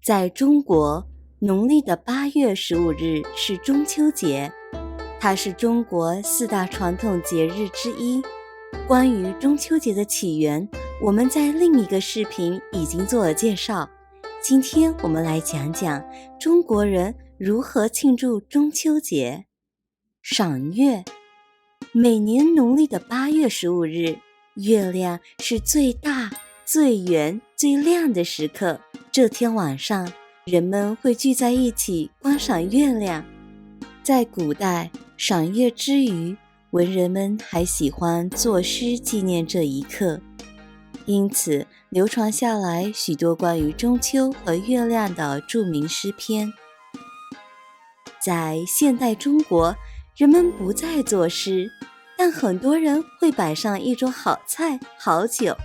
在中国，农历的8月15日是中秋节，它是中国4大传统节日之一。关于中秋节的起源，我们在另一个视频已经做了介绍。今天我们来讲讲中国人如何庆祝中秋节。赏月，每年农历的8月15日，月亮是最大、最圆、最亮的时刻。这天晚上，人们会聚在一起观赏月亮。在古代，赏月之余，文人们还喜欢作诗纪念这一刻，因此流传下来许多关于中秋和月亮的著名诗篇。在现代中国，人们不再作诗，但很多人会摆上一桌好菜好酒，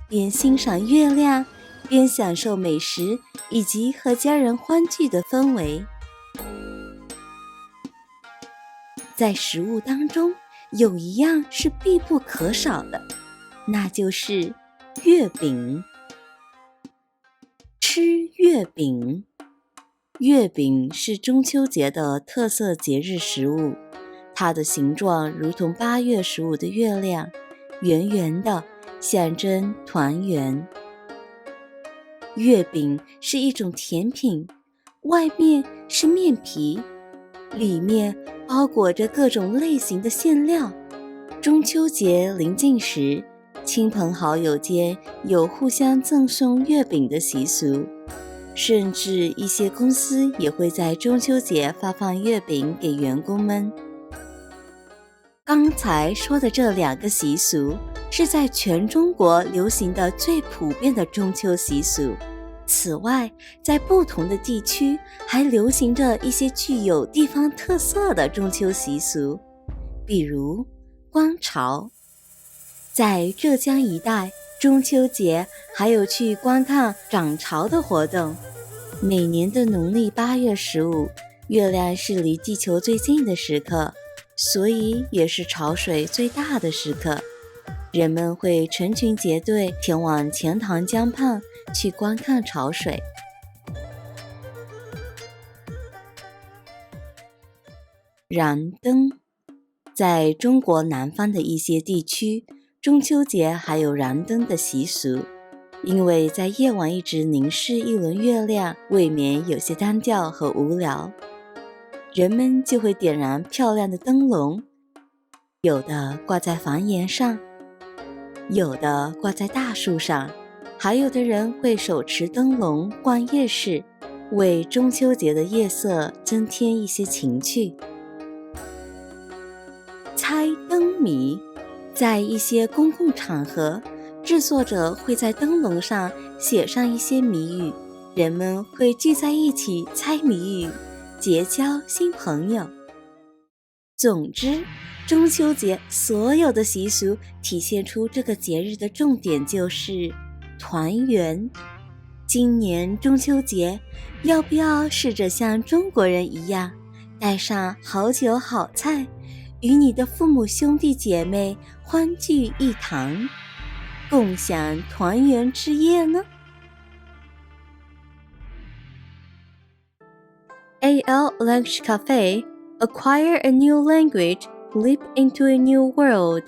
边欣赏月亮，边享受美食以及和家人欢聚的氛围。在食物当中，有一样是必不可少的，那就是月饼。吃月饼，月饼是中秋节的特色节日食物，它的形状如同8月15的月亮，圆圆的，象征团圆。月饼是一种甜品，外面是面皮，里面包裹着各种类型的馅料。中秋节临近时，亲朋好友间有互相赠送月饼的习俗，甚至一些公司也会在中秋节发放月饼给员工们。刚才说的这2个习俗是在全中国流行的最普遍的中秋习俗。此外，在不同的地区还流行着一些具有地方特色的中秋习俗，比如观潮。在浙江一带，中秋节还有去观看涨潮的活动。每年的农历8月15，月亮是离地球最近的时刻，所以也是潮水最大的时刻。人们会成群结队前往钱塘江畔去观看潮水。燃灯，在中国南方的一些地区，中秋节还有燃灯的习俗，因为在夜晚一直凝视一轮月亮，未免有些单调和无聊，人们就会点燃漂亮的灯笼，有的挂在房檐上，有的挂在大树上，还有的人会手持灯笼逛夜市，为中秋节的夜色增添一些情趣。猜灯谜，在一些公共场合，制作者会在灯笼上写上一些谜语，人们会聚在一起猜谜语，结交新朋友。总之，中秋节所有的习俗体现出这个节日的重点就是团圆。今年中秋节，要不要试着像中国人一样，带上好酒好菜，与你的父母兄弟姐妹欢聚一堂，共享团圆之夜呢？AL Language Cafe, acquire a new language, leap into a new world.